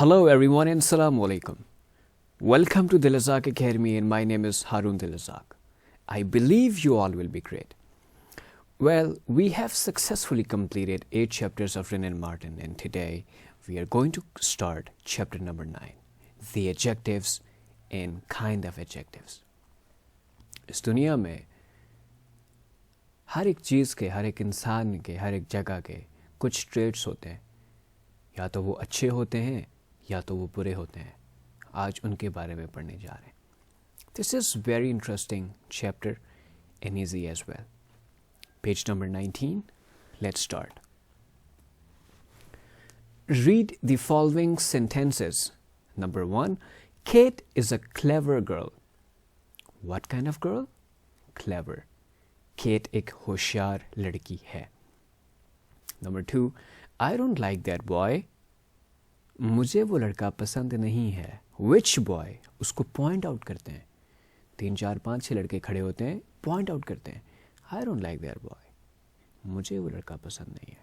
Hello everyone and Assalamu alaikum. Welcome to Dilazak Academy and my name is Harun Dilazak. I believe you all will be great. Well, we have successfully completed 8 chapters of Wren and Martin and today we are going to start chapter number 9, the adjectives and kind of adjectives. इस दुनिया में हर एक चीज़ के, हर एक इंसान के, हर एक जगह के कुछ ट्रेड्स होते हैं, या तो वो अच्छे होते हैं या तो वो बुरे होते हैं. आज उनके बारे में पढ़ने जा रहे हैं. This is very interesting chapter and easy as well. Page number 19. Let's start. Read the following sentences. Number 1. Kate is a clever girl. What kind of girl? Clever. Kate एक होशियार लड़की है. Number 2. I don't like that boy. मुझे वो लड़का पसंद नहीं है. Which boy? उसको point out करते हैं. 3, 4, 5, 6 लड़के खड़े होते हैं, point out करते हैं. I don't like that boy. मुझे वो लड़का पसंद नहीं है.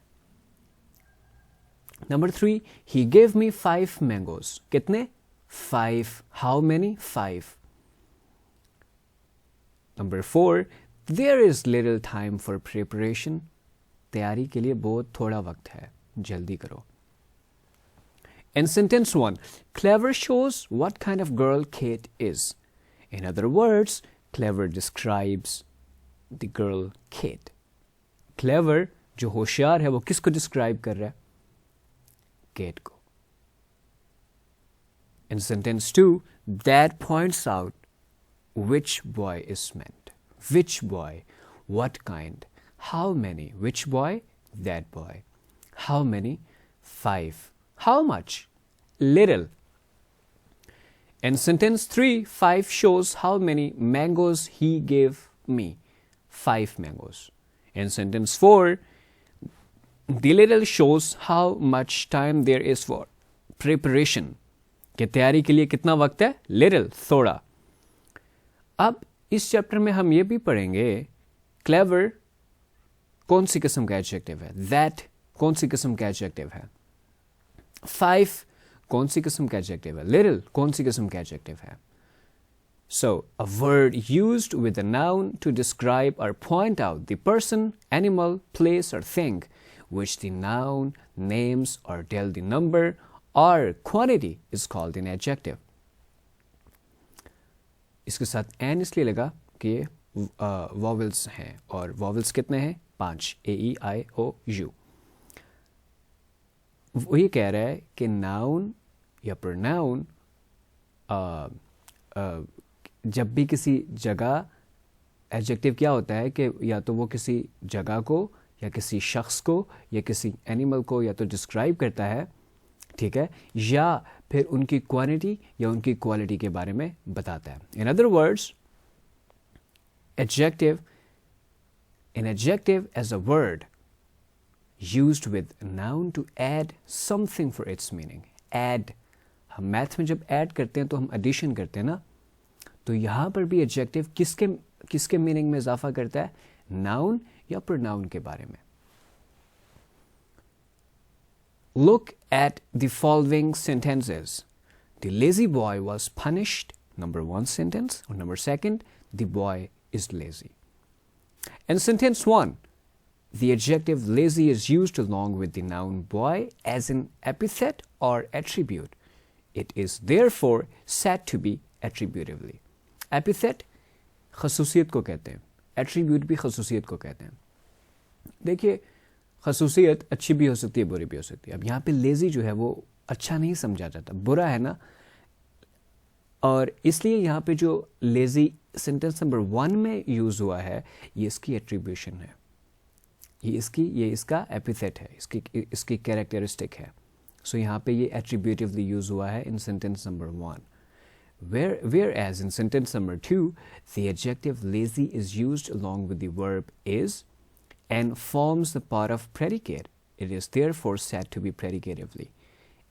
Number 3. He gave me 5 mangoes. कितने? 5. How many? 5. Number 4. There is little time for preparation. तैयारी के लिए बहुत थोड़ा वक्त है. जल्दी करो. And sentence 1. Clever shows what kind of girl Kate is. In other words, clever describes the girl Kate. Clever जो होशियार है वो किसको describe कर रहा है? Kate को. In sentence 2, that points out which boy is meant. Which boy? What kind? How many? Which boy? That boy. How many? 5. How much? Little. And sentence 3, 5 shows how many mangoes he gave me. 5 mangoes. And sentence 4, the little shows how much time there is for preparation. कि तैयारी के लिए कितना वक्त है? Little, थोड़ा. अब इस चैप्टर में हम ये भी पढ़ेंगे clever कौन सी किस्म का एडजेक्टिव है, that कौन सी किस्म का एडजेक्टिव है, 5 कौन सी किस्म का एडजेक्टिव है, little कौन सी किस्म का एडजेक्टिव है. So, a word used with a noun to describe or point out the person, animal, place or thing which the noun names or tell the number or quantity is called an adjective. इसके साथ N इसलिए लगा कि ये vowels हैं और vowels कितने हैं? 5. A-E-I-O-U. वो ये कह रहा है कि नाउन या प्रोनाउन जब भी किसी जगह एडजेक्टिव क्या होता है कि या तो वो किसी जगह को या किसी शख्स को या किसी एनिमल को या तो डिस्क्राइब करता है, ठीक है, या फिर उनकी क्वांटिटी या उनकी क्वालिटी के बारे में बताता है. In other words, adjective, an adjective as a word used with a noun to add something for its meaning. Add. हम मैथ में जब ऐड करते हैं तो हम एडिशन करते हैं ना, तो यहाँ पर भी एडजेक्टिव किसके मीनिंग में इजाफा करता है? नाउन या प्रोनाउन के बारे में. Look at the following sentences. The lazy boy was punished. Number 1 sentence. Or number 2, the boy is lazy. And sentence 1, the adjective lazy is used along with the noun boy as an epithet or attribute. It is therefore said to be attributively. Epithet खसूसियत को कहते हैं, attribute भी खसूसियत को कहते हैं. देखिए, खसूसियत अच्छी भी हो सकती है, बुरी भी हो सकती है. अब यहाँ पे lazy जो है वो अच्छा नहीं समझा जाता, बुरा है ना, और इसलिए यहाँ पे जो lazy सेंटेंस नंबर 1 में यूज हुआ है, ये इसकी एट्रीब्यूशन है, ये इसका एपिथेट है, इसकी कैरेक्टरिस्टिक है. सो यहाँ पे ये एट्रीब्यूटिवली यूज हुआ है इन sentence number 1. Whereas in sentence number 2, the adjective lazy is used along with the verb is and forms the part of predicate. It is therefore said to be predicatively.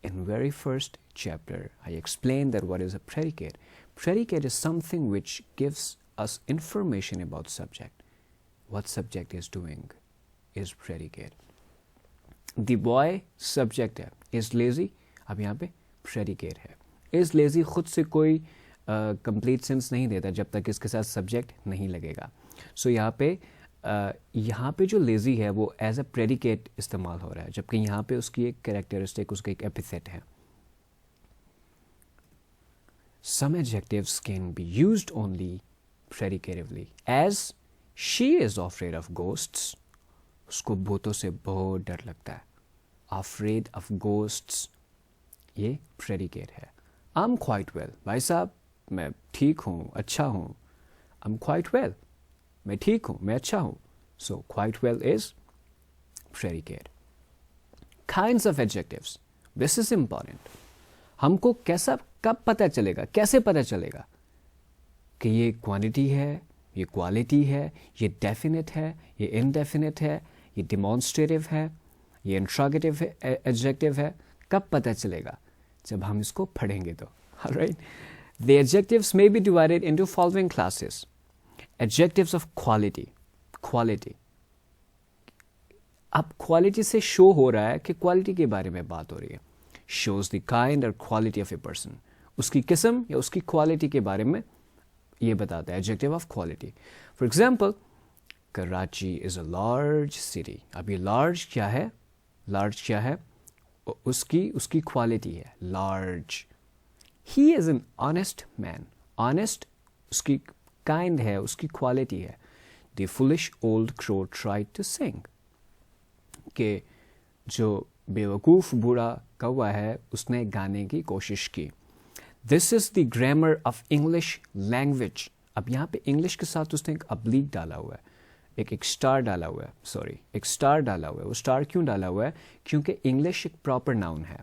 In very first chapter, I explained that what is a predicate. Predicate is something which gives us information about subject. What subject is doing is predicate. The boy subject है, is lazy. अब यहाँ पे predicate है। Is lazy खुद से कोई complete sense नहीं देता जब तक इसके साथ सब्जेक्ट नहीं लगेगा। सो यहाँ पे जो लेजी है वो एज अ प्रेडिकेट इस्तेमाल हो रहा है, जबकि यहाँ पे उसकी एक कैरेक्टरिस्टिक, उसका एक एपिथेट है। Some adjectives can be used only predicatively, as she is afraid of ghosts. उसको भूतों से बहुत डर लगता है। Afraid of ghosts, ये predicate है। I'm quite well, भाई साहब मैं ठीक हूँ, अच्छा हूँ। I'm quite well, मैं ठीक हूँ, मैं अच्छा हूँ। So quite well is predicate. Kinds of adjectives, this is important. हमको कब पता चलेगा, कैसे पता चलेगा कि ये क्वांटिटी है, ये क्वालिटी है, ये डेफिनेट है, ये इनडेफिनेट है, ये डिमॉन्स्ट्रेटिव है, ये इंट्रोगेटिव एडजेक्टिव है? कब पता चलेगा? जब हम इसको पढ़ेंगे तो। Alright, the adjectives may be divided into following classes. Adjectives of quality, quality. अब क्वालिटी से शो हो रहा है कि क्वालिटी के बारे में बात हो रही है। shows the kind or quality of a person, उसकी किस्म या उसकी क्वालिटी के बारे में ये बताता है। Adjective of quality, for example Karachi is a large city. अब ये लार्ज क्या है? लार्ज क्या है? उसकी क्वालिटी है large. He is an honest man, honest उसकी काइंड है, उसकी क्वालिटी है। The foolish old crow tried to sing, के जो बेवकूफ़ बूढ़ा कौवा है उसने गाने की कोशिश की। This is the grammar of English language. अब यहाँ पे इंग्लिश के साथ उसने एक अब्लीक डाला हुआ है, एक स्टार डाला हुआ है, सॉरी एक स्टार डाला हुआ है। वो स्टार क्यों डाला हुआ है? क्योंकि इंग्लिश एक प्रॉपर नाउन है,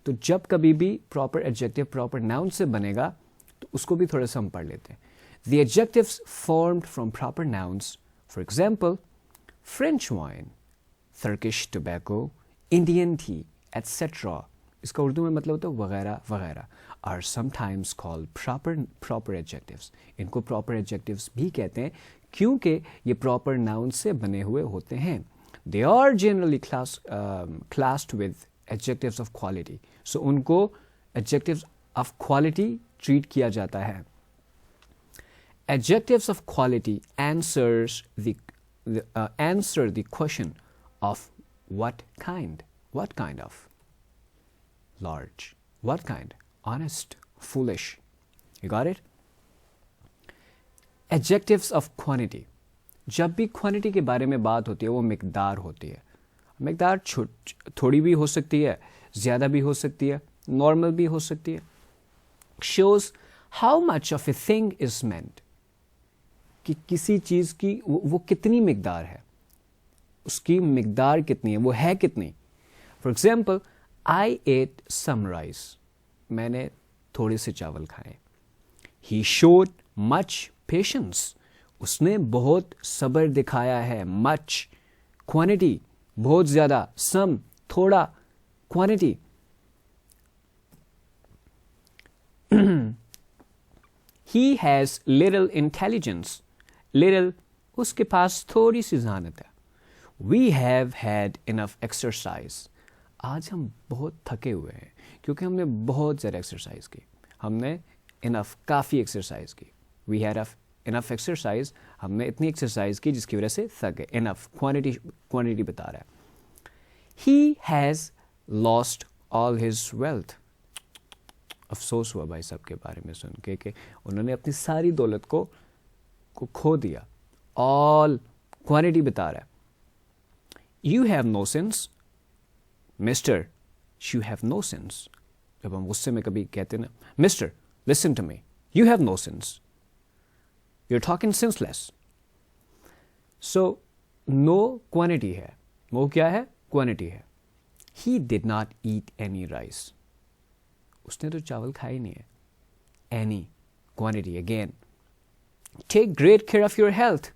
तो जब कभी भी प्रॉपर एडजेक्टिव प्रॉपर नाउन से बनेगा तो उसको भी थोड़ा सा हम पढ़ लेते हैं। The adjectives formed from proper nouns, for example French wine, Turkish tobacco, Indian tea, etcetera, इसका उर्दू में मतलब होता है वगैरह वगैरह, are sometimes called proper adjectives. इनको प्रॉपर एडजेक्टिव्स भी कहते हैं क्योंकि ये प्रॉपर नाउन से बने हुए होते हैं। They are generally classed with adjectives of quality, so उनको एडजेक्टिव्स ऑफ क्वालिटी ट्रीट किया जाता है। Adjectives of quality answer the question of what kind of, large, what kind, honest, foolish, you got it? Adjectives of quantity, जब भी quantity के बारे में बात होती है वो मिकदार होती है। मिकदार थोड़ी भी हो सकती है, ज़्यादा भी हो सकती है, नॉर्मल भी हो सकती है। shows how much of a thing is meant, कि किसी चीज़ की वो कितनी मिकदार है, उसकी मिकदार कितनी है, वो है कितनी। For example I ate some rice, मैंने थोड़े से चावल खाए। ही शोड मच पेशेंस, उसने बहुत सब्र दिखाया है। मच क्वांटिटी बहुत ज़्यादा, सम थोड़ा, quantity. He has little intelligence, little उसके पास थोड़ी सी जहानत है। We have had enough exercise, आज हम बहुत थके हुए हैं क्योंकि हमने बहुत ज़्यादा एक्सरसाइज की। हमने इनफ काफ़ी एक्सरसाइज की। वी हैड इनफ एक्सरसाइज, हमने इतनी एक्सरसाइज की जिसकी वजह से थक गए। इनफ क्वांटिटी बता रहा है। He has lost all his wealth, अफसोस हुआ भाई साहब के बारे में सुन के कि उन्होंने अपनी सारी दौलत को खो दिया। ऑल क्वांटिटी बता रहा है। You have no sense, mister you have no sense. जब हम गुस्से में कभी कहते ना, mister listen to me, you have no sense, you are talking senseless. So no quantity है, वो क्या है? क्वांटिटी है। He did not eat any rice, उसने तो चावल खाए नहीं है। Any quantity again. Take great care of your health,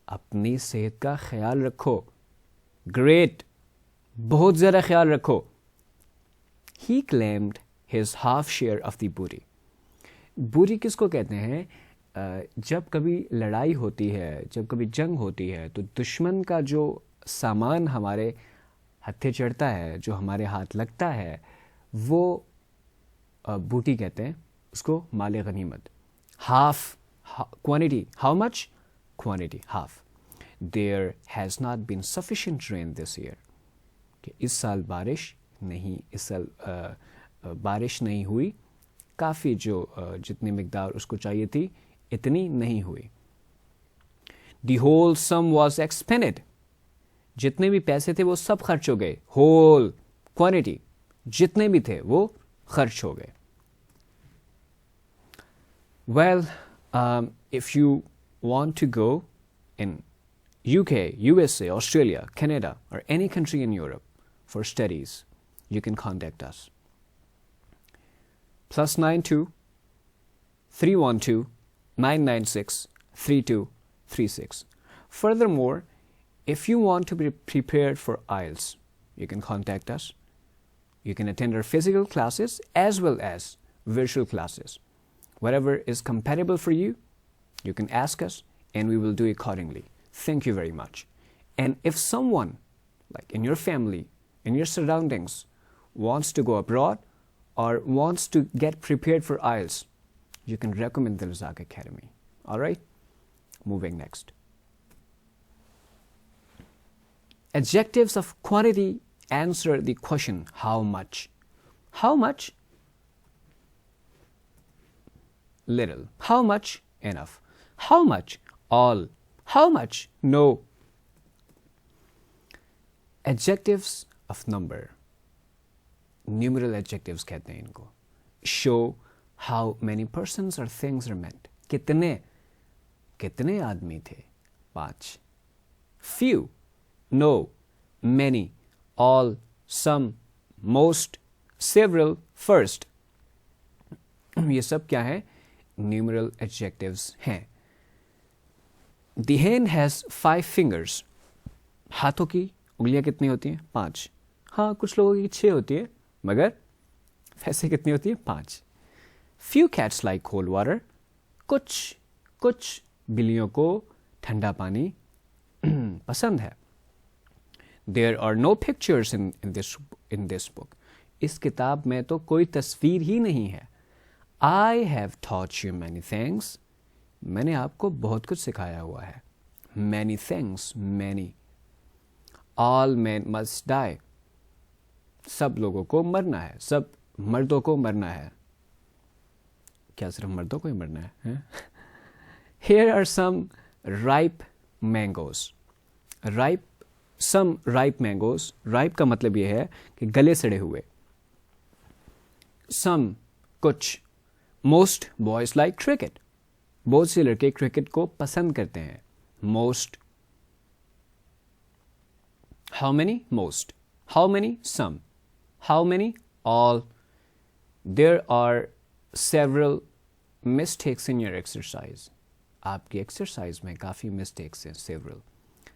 अपनी सेहत का ख्याल रखो। ग्रेट बहुत ज़्यादा ख्याल रखो। He claimed his half share of the booty. Booty किसको कहते हैं? जब कभी लड़ाई होती है, जब कभी जंग होती है, तो दुश्मन का जो सामान हमारे हत्थे चढ़ता है, जो हमारे हाथ लगता है, वो बूटी कहते हैं, उसको माल गनीमत. Half quantity, how much? Quantity half. There has not been sufficient rain this year, कि इस साल बारिश नहीं, इस साल बारिश नहीं हुई, काफ़ी जो जितनी मिकदार उसको चाहिए थी इतनी नहीं हुई. The whole sum was expended, जितने भी पैसे थे वो सब खर्च हो गए. होल क्वांटिटी, जितने भी थे वो खर्च हो गए. Well, if you want to go in UK, USA, Australia, Canada, or any country in Europe for studies, you can contact us. +92 312 996 3236. Furthermore, if you want to be prepared for IELTS, you can contact us. You can attend our physical classes as well as virtual classes. Whatever is compatible for you, you can ask us and we will do accordingly. Thank you very much. And if someone, like in your family, in your surroundings, wants to go abroad or wants to get prepared for IELTS, you can recommend the Razak Academy. All right? Moving next. Adjectives of quantity answer the question, how much? How much? Little. How much? Enough. How much? All. How much? No. Adjectives of number. Numeral adjectives कहते हैं इनको. Show how many persons or things are meant. कितने आदमी थे? 5. Few. No. Many. All. Some. Most. Several. First. ये सब क्या है? Numeral adjectives हैं. The hand has 5 fingers. हाथों की उंगलियां कितनी होती हैं? 5. हाँ, कुछ लोगों की 6 होती है, मगर वैसे कितनी होती है? 5. Few cats like cold water. कुछ बिल्लियों को ठंडा पानी पसंद है. There are no pictures in this book. इस किताब में तो कोई तस्वीर ही नहीं है. I have taught you many things. मैंने आपको बहुत कुछ सिखाया हुआ है. Many things, many. All men must die. सब लोगों को मरना है, सब मर्दों को मरना है. क्या सिर्फ मर्दों को ही मरना है? Here are some ripe mangoes. Some ripe mangoes. Ripe का मतलब ये है कि गले सड़े हुए. Some, कुछ. Most boys like cricket. बहुत से लड़के क्रिकेट को पसंद करते हैं. Most. How many? Most. How many? Some. How many? All. There are several mistakes in your exercise. आपकी एक्सरसाइज में काफ़ी मिस्टेक्स हैं. Several.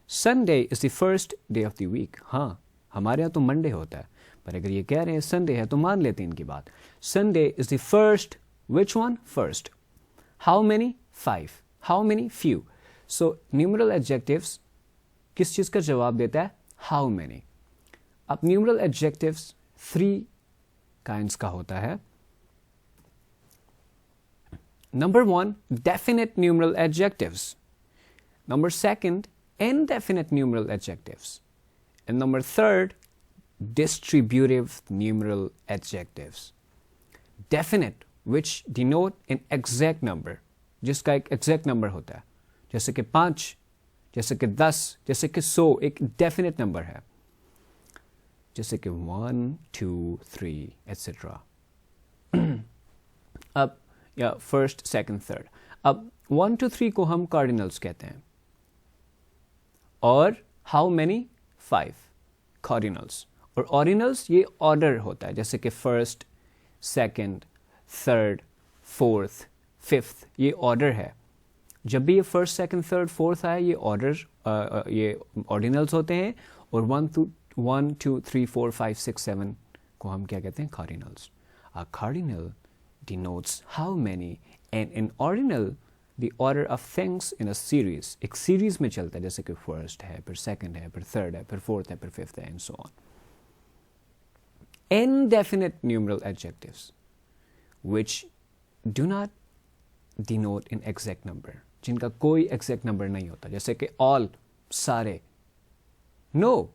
Sunday is the first day of the week. हाँ, हमारे यहाँ तो मंडे होता है, पर अगर ये कह रहे हैं संडे है तो मान लेते हैं इनकी बात. Sunday is the first. Which one? First. How many? 5. How many? Few. So numeral adjectives किस चीज़ का जवाब देता है? How many. अब numeral adjectives 3 kinds का होता है. Number 1, definite numeral adjectives. Number 2, indefinite numeral adjectives. And number 3, distributive numeral adjectives. Definite, which denote an exact number, जिसका एक exact number होता है, जैसे कि 5, जैसे कि 10, जैसे कि 100, एक definite number है, जैसे कि 1, 2, 3, etc. अब या फर्स्ट, सेकंड, थर्ड. अब 1, 2, 3 को हम कार्डिनल्स कहते हैं. और हाउ मेनी? 5 कार्डिनल्स. और ऑर्डिनल्स ये ऑर्डर होता है, जैसे कि first, second, third, fourth, fifth, ये ऑर्डर है. जब भी ये फर्स्ट, सेकंड, थर्ड, फोर्थ आए, ये ऑर्डर, ये ऑर्डिनल्स होते हैं. और 1, 2, 3, 4, 5, 6, 7 को हम क्या कहते हैं? Cardinals. A cardinal denotes how many, and in ordinal the order of things in a series. एक सीरीज में चलता है, जैसे कि फर्स्ट है, फिर सेकंड है, फिर थर्ड है, फिर फोर्थ है, फिर फिफ्थ है, and so on. Indefinite numeral adjectives. which do not denote an exact number, जिनका कोई एग्जैक्ट नंबर नहीं होता, जैसे कि ऑल, सारे, नो,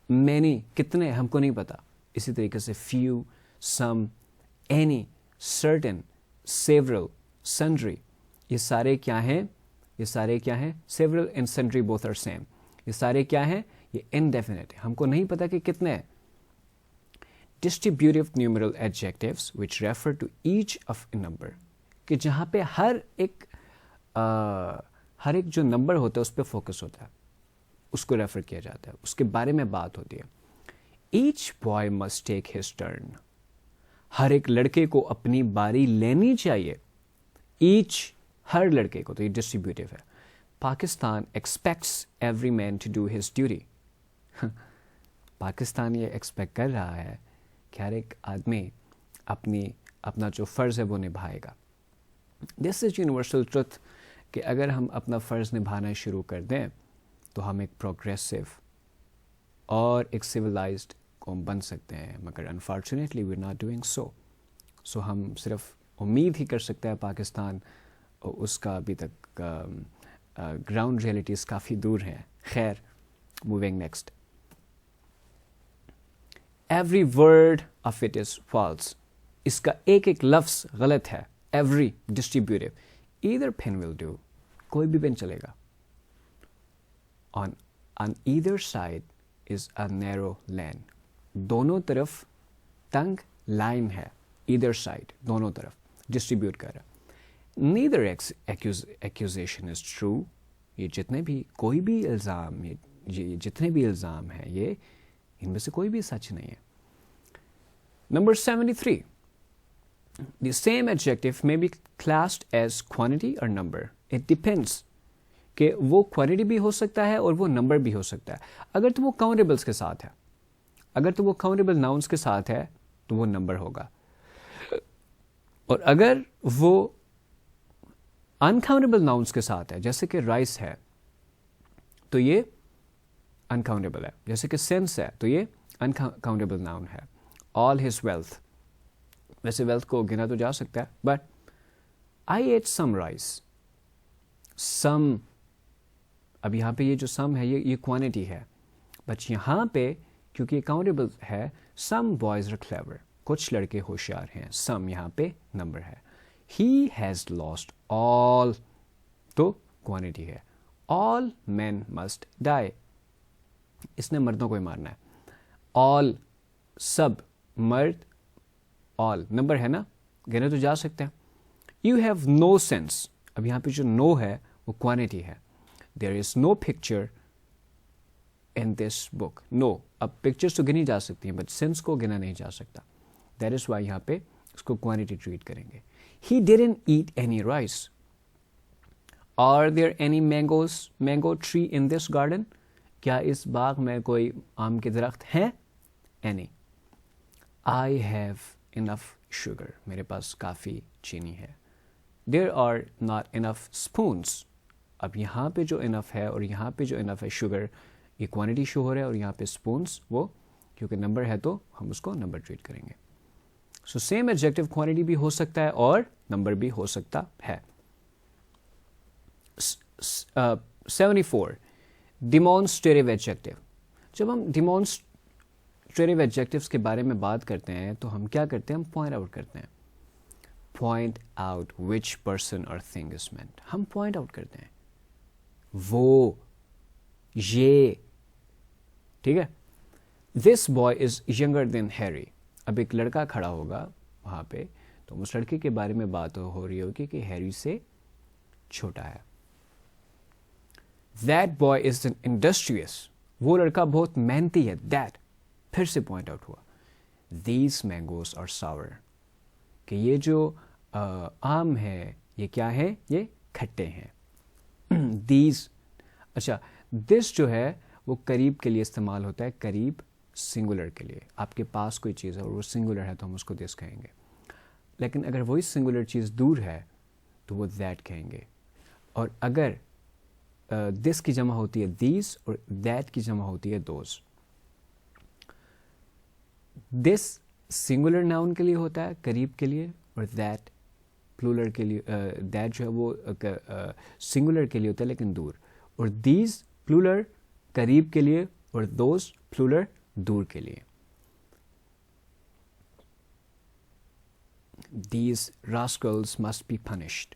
मैनी, कितने, हमको नहीं पता. इसी तरीके से few, some, any, certain, several, sundry, ये सारे क्या हैं? ये सारे क्या हैं? Several and sundry both are same. ये सारे क्या हैं? ये इनडेफिनेट है, हमको नहीं पता कि कितने हैं. Distributive numeral adjectives which refer to each of a number, कि जहाँ पे हर एक जो नंबर होता है उस पर फोकस होता है, उसको रेफर किया जाता है, उसके बारे में बात होती है. Each boy must take his turn, हर एक लड़के को अपनी बारी लेनी चाहिए. ईच, हर लड़के को, तो ये डिस्ट्रीब्यूटिव है. Pakistan expects every man to do his duty. Pakistan ये एक्सपेक्ट कर रहा है कि हर एक आदमी अपना जो फ़र्ज़ है वो निभाएगा. दिस इज़ यूनिवर्सल ट्रुथ कि अगर हम अपना फ़र्ज़ निभाना शुरू कर दें तो हम एक प्रोग्रेसिव और एक सिविलाइज्ड कौम बन सकते हैं, मगर unfortunately we are not doing so. हम सिर्फ उम्मीद ही कर सकते हैं पाकिस्तान, और उसका अभी तक ग्राउंड रियलिटीज़ काफ़ी दूर हैं. खैर, moving next. Every word of it is false, इसका एक एक लफ्ज़ गलत है. Every distributive, either pen will do, कोई भी पेन चलेगा. On either side is a narrow lane, दोनों तरफ तंग लाइन है. ईदर साइड, दोनों तरफ डिस्ट्रीब्यूट कर रहा. नीदर एक्यूजेशन इज ट्रू, ये जितने भी कोई भी इल्ज़ाम, ये जितने भी इल्ज़ाम हैं, ये इनमें से कोई भी सच नहीं है. Number 73. The same adjective may be classed as quantity or number. It depends कि वो क्वांटिटी भी हो सकता है और वो नंबर भी हो सकता है. अगर तो वो काउंटेबल्स के साथ है, अगर तो वो काउंटेबल नाउन्स के साथ है तो वो नंबर होगा, और अगर वो अनकाउंटेबल नाउन्स के साथ है, जैसे कि राइस है तो ये अनकाउंटेबल है, जैसे कि सेंस है तो ये अनकाउंटेबल नाउन है. ऑल हिज वेल्थ, वैसे वेल्थ को गिना तो जा सकता है, but I ate some rice. Some, अब यहाँ पे ये जो सम है ये क्वांटिटी है, बट यहाँ पे क्योंकि काउंटेबल है, सम बॉयज आर क्लेवर, कुछ लड़के होशियार हैं. सम यहाँ पे नंबर है. ही हैज़ लॉस्ट ऑल, तो क्वांटिटी है. ऑल मैन मस्ट डाई, इसने मर्दों को ही मारना है. ऑल, सब, मर्द, ऑल, नंबर है ना, गिने तो जा सकते हैं. यू हैव नो सेंस, अब यहाँ पे जो नो है वो क्वांटिटी है. There is no picture in this book. No, अब पिक्चर्स तो गिनी जा सकती हैं बट सेंस को गिना नहीं जा सकता. दैट इज वाई यहाँ पे उसको क्वांटिटी ट्रीट करेंगे. He didn't eat any rice. Are there any mango tree in this garden, क्या इस बाग में कोई आम के दरख्त हैं? Any. I have enough sugar, मेरे पास काफ़ी चीनी है. There are not enough spoons, अब यहाँ पे जो इनफ है और यहाँ पे जो इनफ है शुगर, ये क्वांटिटी शो हो रहा है, और यहाँ पे स्पून्स वो क्योंकि नंबर है तो हम उसको नंबर ट्रीट करेंगे. सो सेम एडजेक्टिव क्वांटिटी भी हो सकता है और नंबर भी हो सकता है. 74. Demonstrative adjective. जब हम डिमॉन्स्ट्रेटिव एडजेक्टिव्स के बारे में बात करते हैं तो हम क्या करते हैं? हम पॉइंट आउट करते हैं. पॉइंट आउट विच पर्सन और थिंग इज मेंट. हम पॉइंट आउट करते हैं, वो, ये, ठीक है. This boy is younger than Harry. अब एक लड़का खड़ा होगा वहां पे, तो उस लड़के के बारे में बात हो रही होगी कि हैरी से छोटा है. That boy is industrious. वो लड़का बहुत मेहनती है. दैट फिर से पॉइंट आउट हुआ. दीज मैंगोस आर सावर, कि ये जो आम है ये क्या है? ये खट्टे हैं. दीज, अच्छा, दिस जो है वो करीब के लिए इस्तेमाल होता है, करीब सिंगुलर के लिए. आपके पास कोई चीज़ है और वो सिंगुलर है तो हम उसको दिस कहेंगे, लेकिन अगर वही सिंगुलर चीज़ दूर है तो वो दैट कहेंगे. और अगर दिस की जमा होती है दीज और दैट की जमा होती है दोज. दिस सिंगुलर नाउन के लिए होता है, करीब के लिए, और दैट प्लूरल के लिए, दैट जो है वो सिंगुलर के लिए होता है लेकिन दूर, और दीज प्लूरल करीब के लिए, और दोज प्लूरल दूर के लिए. These rascals must be punished.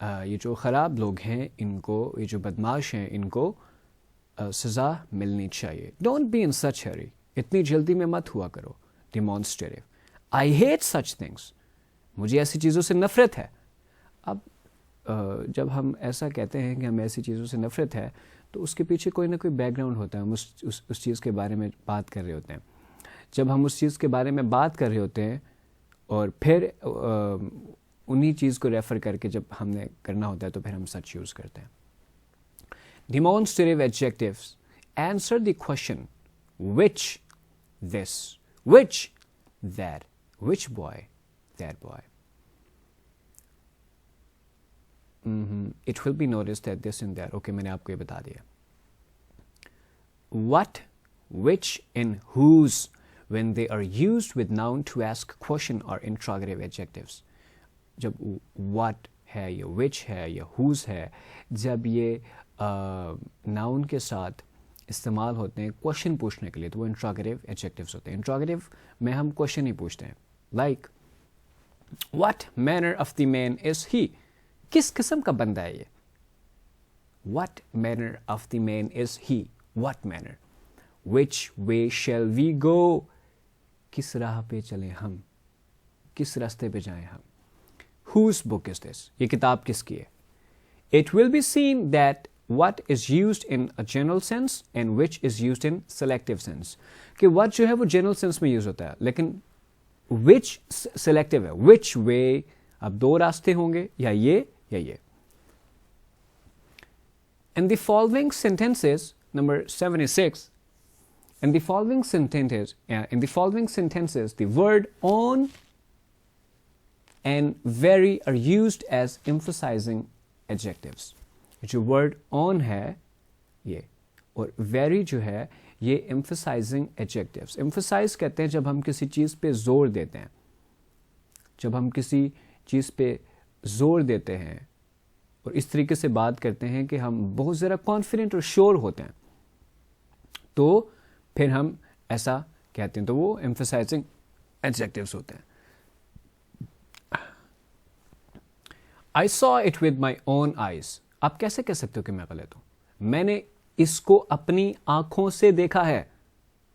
ये जो ख़राब लोग हैं इनको, ये जो बदमाश हैं इनको सज़ा मिलनी चाहिए. Don't be in such hurry. इतनी जल्दी में मत हुआ करो. Demonstrative. I hate such things. मुझे ऐसी चीज़ों से नफ़रत है. अब जब हम ऐसा कहते हैं कि हमें ऐसी चीज़ों से नफ़रत है तो उसके पीछे कोई ना कोई बैकग्राउंड होता है. हम उस चीज़ के बारे में बात कर रहे होते हैं. जब हम उस चीज़ के बारे में बात कर रहे होते हैं और फिर उन्हीं चीज़ को रेफ़र करके जब हमने करना होता है तो फिर हम सच यूज़ करते हैं. Demonstrative adjectives answer the question which, this, which, that, which boy, that boy. It will be noticed that this and that. Okay, मैंने आपको ये बता दिया. What, which, and whose when they are used with noun to ask question or interrogative adjectives. जब what है या which है या whose है, जब ये नाउन के साथ इस्तेमाल होते हैं क्वेश्चन पूछने के लिए तो वो इंट्रोगेटिव एडजेक्टिव्स होते हैं. इंट्रोगेटिव में हम क्वेश्चन ही पूछते हैं. Like what manner of the man is he. किस किस्म का बंदा है ये. What manner of the man is he. What manner. Which way shall we go. किस राह पे चले हम, किस रास्ते पे जाएं हम. Whose book is this? ये किताब किसकी है. It will be seen that what is used in a general sense and which is used in selective sense. कि what जो है वो general sense में use होता है लेकिन which selective है. Which way, अब दो रास्ते होंगे या ये या ये. In the following sentences, number 76, in the following sentences, the word on and very are used as emphasizing adjectives. जो word on है ये और very जो है ये emphasizing adjectives. Emphasize कहते हैं जब हम किसी चीज़ पे जोर देते हैं. जब हम किसी चीज़ पे जोर देते हैं और इस तरीके से बात करते हैं कि हम बहुत ज़रा कॉन्फिडेंट और श्योर होते हैं तो फिर हम ऐसा कहते हैं तो वो emphasizing adjectives होते हैं. I saw it with my own eyes. आप कैसे कह सकते हो कि मैं गलत हूं. मैंने इसको अपनी आंखों से देखा है.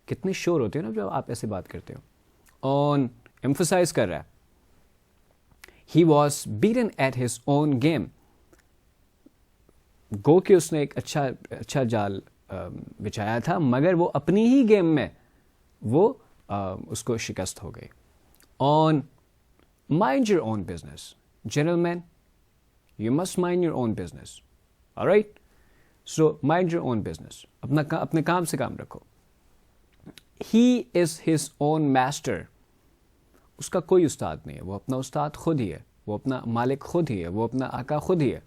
कितने श्योर होते हो ना जब आप ऐसे बात करते हो. On emphasize कर रहा है. He was beaten at his own game. गो कि उसने एक अच्छा जाल बिछाया था मगर वो अपनी ही गेम में वो उसको शिकस्त हो गई. On mind your own business. Gentlemen, you must mind your own business. All right? So mind your own business. अपने काम से काम रखो. He is his own master. उसका कोई उस्ताद नहीं है. वो अपना उस्ताद खुद ही है. वो अपना मालिक खुद ही है. वो अपना आका खुद ही है.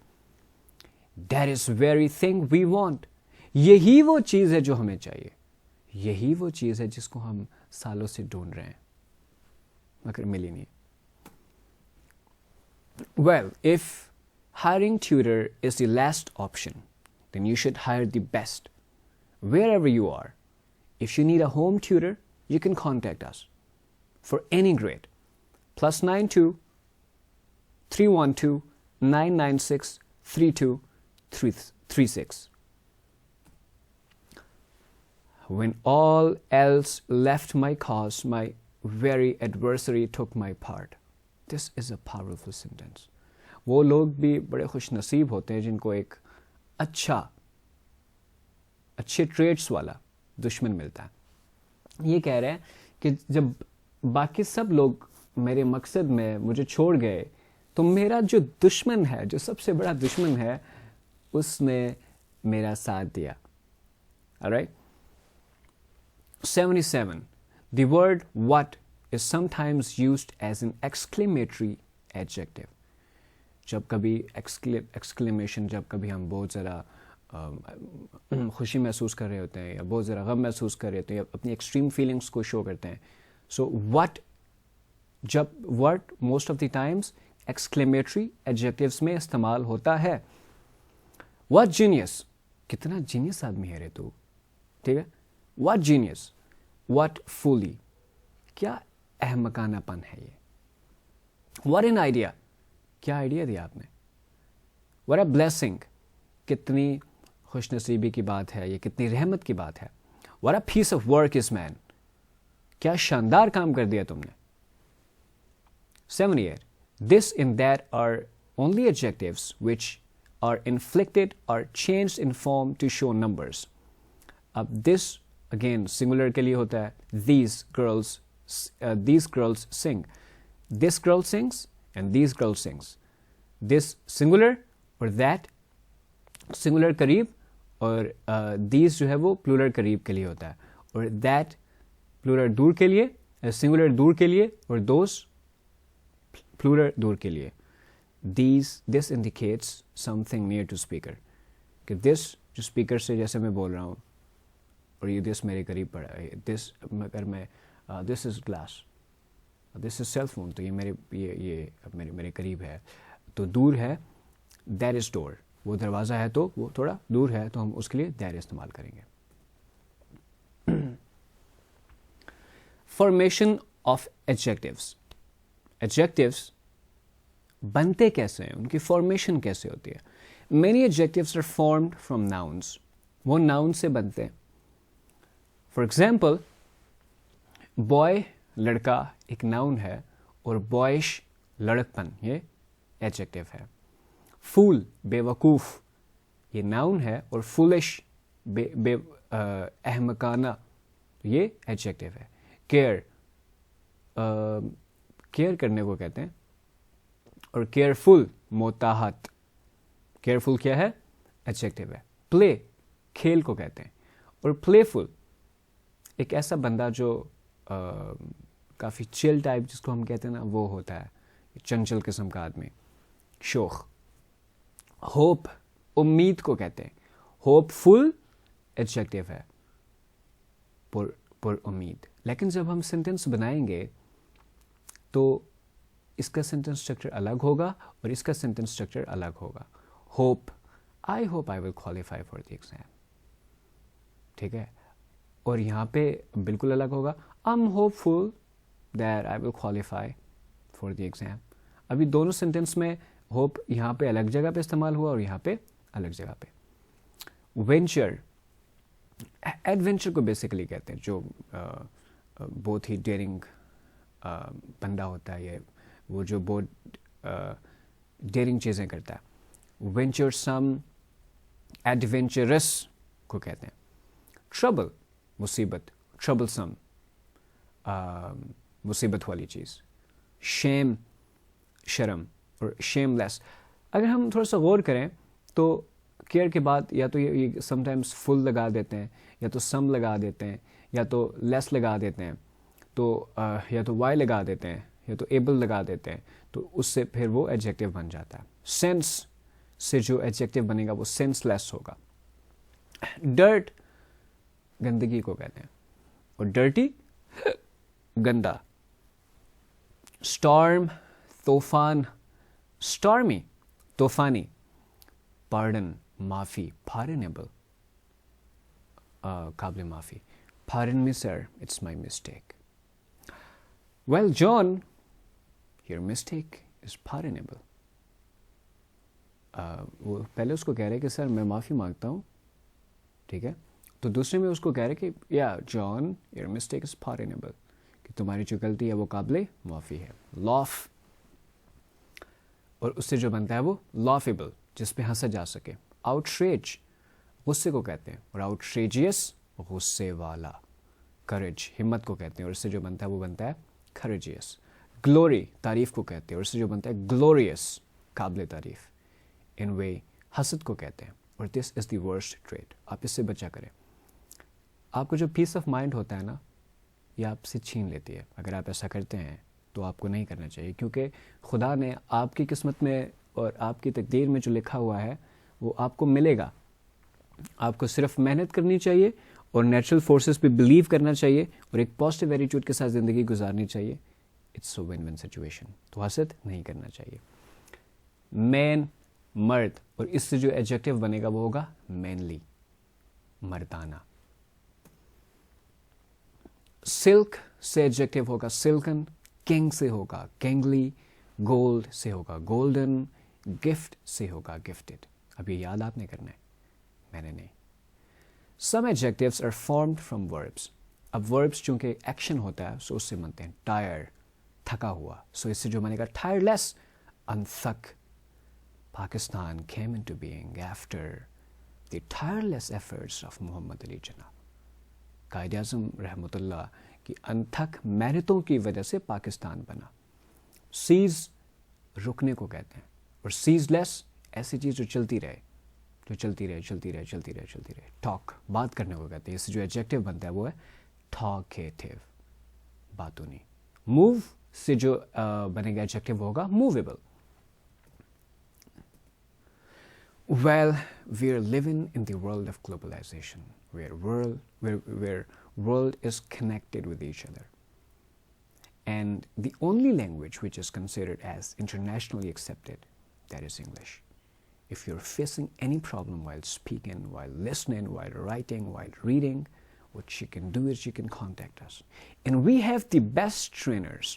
That is very thing we want. यही वो चीज़ है जो हमें चाहिए. यही वो चीज़ है जिसको हम सालों से ढूंढ रहे हैं मगर मिली नहीं. Well, if hiring tutor is the last option, then you should hire the best. Wherever you are, if you need a home tutor, you can contact us for any grade. +92 312 996 3236. When all else left my cause, my very adversary took my part. This is a powerful sentence. वो लोग भी बड़े खुश नसीब होते हैं जिनको एक अच्छे ट्रेड्स वाला दुश्मन मिलता है. ये कह रहे हैं कि जब बाकी सब लोग मेरे मकसद में मुझे छोड़ गए तो मेरा जो दुश्मन है, जो सबसे बड़ा दुश्मन है, उसने मेरा साथ दिया. Alright? 77. The word what is sometimes used as an exclamatory adjective. जब कभी exclamation, जब कभी हम बहुत ज़रा खुशी महसूस कर रहे होते हैं या बहुत ज़रा गम महसूस कर रहे होते हैं या अपनी एक्सट्रीम फीलिंग्स को शो करते हैं सो व्हाट, जब what most of the times exclamatory adjectives में इस्तेमाल होता है। व्हाट जीनियस, कितना जीनियस आदमी है रे तू, ठीक है। व्हाट जीनियस, व्हाट फुली, क्या अहमकानापन है ये। व्हाट एन आइडिया, क्या आइडिया दिया आपने। व्हाट अ ब्लेसिंग, कितनी खुशनसीबी की बात है, ये कितनी रहमत की बात है। What a piece of work is man, क्या शानदार काम कर दिया तुमने। 7 here, this and that are only adjectives which are inflected or changed in form to show numbers. अब this again singular के लिए होता है। these girls sing, this girl sings and these girls sings। this singular और that singular करीब, और these जो है वो plural करीब के लिए होता है, और that plural दूर के लिए, singular दूर के लिए, और those plural दूर के लिए। this indicates something near to speaker, कि this जो speaker से जैसे मैं बोल रहा हूँ, और ये this मेरे करीब पड़ा है। this अगर मैं this is glass, this is cell phone, तो ये मेरे करीब है, तो दूर है that is door, वो दरवाज़ा है तो वो थोड़ा दूर है, तो हम उसके लिए that इस्तेमाल करेंगे। फॉर्मेशन ऑफ एडजेक्टिव्स, एडजेक्टिव्स बनते कैसे हैं, उनकी फॉर्मेशन कैसे होती है। Many adjectives are formed from nouns, वो नाउन से बनते हैं। फॉर एग्जाम्पल, बॉय लड़का एक नाउन है, और बॉयश लड़कपन ये एडजेक्टिव है। फूल बेवकूफ़ ये नाउन है, और फूलिश अहमकाना ये एडजेक्टिव है। केयर केयर करने को कहते हैं, और केयरफुल मोताहत, केयरफुल क्या है, एडजेक्टिव है। प्ले खेल को कहते हैं, और प्लेफुल एक ऐसा बंदा जो काफ़ी चिल टाइप जिसको हम कहते हैं ना, वो होता है चंचल किस्म का आदमी, शोख। होप उम्मीद को कहते हैं, होपफुल एडजेक्टिव है पर उम्मीद। लेकिन जब हम सेंटेंस बनाएंगे तो इसका सेंटेंस स्ट्रक्चर अलग होगा और इसका सेंटेंस स्ट्रक्चर अलग होगा। Hope, I hope I will qualify for the exam, ठीक है, और यहाँ पे बिल्कुल अलग होगा। I am hopeful that I will qualify for the exam. अभी दोनों सेंटेंस में होप यहाँ पे अलग जगह पे इस्तेमाल हुआ और यहाँ पे अलग जगह पे। वेंचर, एडवेंचर को बेसिकली कहते हैं जो बहुत ही डेयरिंग बंदा होता है, ये वो जो बहुत डेयरिंग चीज़ें करता है। वेंचरसम, एडवेंचरस को कहते हैं। ट्रबल मुसीबत, ट्रबलसम मुसीबत वाली चीज़। शेम शर्म, और शेमलेस। अगर हम थोड़ा सा गौर करें तो केयर के बाद या तो ये समटाइम्स फुल लगा देते हैं, या तो सम लगा देते हैं, या तो लेस लगा देते हैं, तो या तो वाई लगा देते हैं, या तो एबल लगा देते हैं, तो उससे फिर वो एडजेक्टिव बन जाता है। सेंस से जो एडजेक्टिव बनेगा वो सेंसलेस होगा। डर्ट गंदगी को कहते हैं, और डर्टी गंदा। स्टॉर्म तूफान, स्टॉर्मी तूफानी। पार्डन माफ़ी, पार्डनेबल काबिल माफ़ी। Pardon me sir, it's my mistake. Well John, your mistake is pardonable. वो पहले उसको कह रहे हैं कि सर मैं माफ़ी मांगता हूँ, ठीक है, तो दूसरे में उसको कह रहे हैं कि या John your mistake is pardonable, कि तुम्हारी जो गलती है वो काबिल माफ़ी है। लॉफ, और उससे जो बनता है वो लॉफेबल, जिस पे हंसा जा सके। आउटरेज गुस्से को कहते हैं, और आउटरेजियस गुस्से वाला। करेज हिम्मत को कहते हैं, और इससे जो बनता है वो बनता है करेजियस। ग्लोरी तारीफ को कहते हैं, और इससे जो बनता है ग्लोरियस काबिल तारीफ। इन वे हसद को कहते हैं, और this is the worst trait, आप इससे बचा करें। आपको जो पीस ऑफ माइंड होता है ना, ये आपसे छीन लेती है। अगर आप ऐसा करते हैं तो आपको नहीं करना चाहिए, क्योंकि खुदा ने आपकी किस्मत में और आपकी तकदीर में जो लिखा हुआ है वो आपको मिलेगा। आपको सिर्फ मेहनत करनी चाहिए और नेचुरल फोर्सेस पे बिलीव करना चाहिए और एक पॉजिटिव एटीट्यूड के साथ ज़िंदगी गुजारनी चाहिए. It's a win win situation. तो हसद नहीं करना चाहिए. मैन, मर्द, और इससे जो एडजेक्टिव बनेगा वो होगा मैनली, मर्दाना. सिल्क से एडजेक्टिव होगा सिल्कन, किंग से होगा किंगली, गोल्ड से होगा गोल्डन, गिफ्ट से होगा गिफ्टेड. अब ये याद आपने करना है, मैंने नहीं. Some adjectives are formed from verbs. अब वर्ब्स चूंकि एक्शन होता है सो उससे बनते हैं. टायर, थका हुआ, सो इससे जो बनेगा tireless, अनथक. Pakistan came into being after the tireless efforts of Muhammad Ali Jinnah. कायद आज़म रहमतुल्लाह की अनथक मेहनतों की वजह से पाकिस्तान बना. सीज रुकने को कहते हैं, और सीजलेस ऐसी चीज़ जो चलती रहे, जो चलती रहे, चलती रहे, चलती रहे, चलती रहे. टॉक, बात करने को कहते हैं. इससे जो एडजेक्टिव बनता है वो है टॉकेटिव, बातूनी. मूव से जो बनेगा एडजेक्टिव होगा movable. Well, we are living in the world of globalization, where world is connected with each other. And the only language which is considered as internationally accepted, that is English. If you're facing any problem while speaking, while listening, while writing, while reading, what you can do is you can contact us. And we have the best trainers.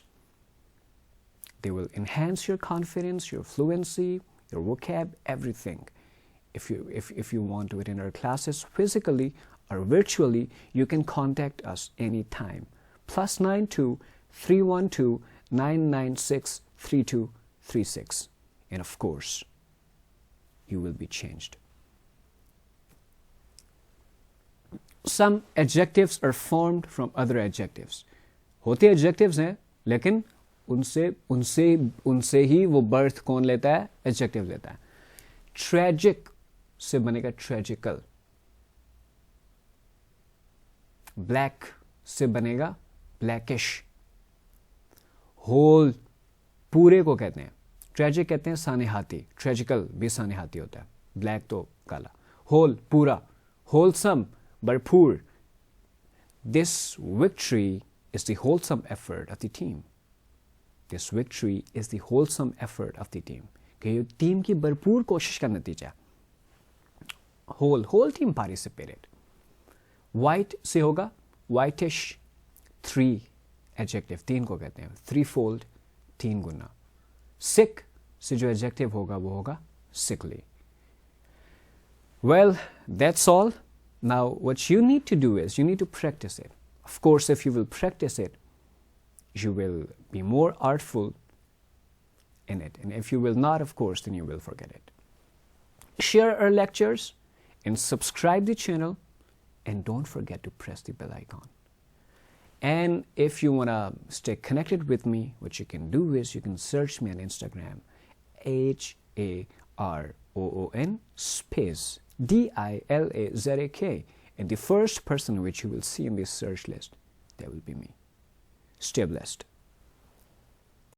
They will enhance your confidence, your fluency, your vocab, everything. If you want to attend our classes physically or virtually, you can contact us anytime. +92 312 996 3236. And of course, you will be changed. Some adjectives are formed from other adjectives. होते adjectives हैं, लेकिन उनसे ही वो birth कौन लेता है? Adjective लेता है. Tragic से बनेगा ट्रेजिकल. ब्लैक से बनेगा ब्लैकिश. होल, पूरे को कहते हैं. ट्रेजिक कहते हैं सानेहाती, ट्रेजिकल भी सानेहाती होता है. ब्लैक तो काला. होल, पूरा. होलसम, भरपूर. This victory is the wholesome effort of the team. This victory is the wholesome effort of the team. कि ये टीम की भरपूर कोशिश का नतीजा. whole team participated. White से होगा whitish. 3 adjective, 3 को कहते हैं. threefold, 3 गुना. Sick से जो adjective होगा वो होगा sickly. Well, that's all. Now what you need to do is you need to practice it. Of course, if you will practice it, you will be more artful in it. And if you will not, of course, then you will forget it. Share our lectures and subscribe the channel, and don't forget to press the bell icon. And if you want to stay connected with me, what you can do is you can search me on Instagram, HAROON space DILAZAK, and the first person which you will see in this search list, that will be me. Stay blessed.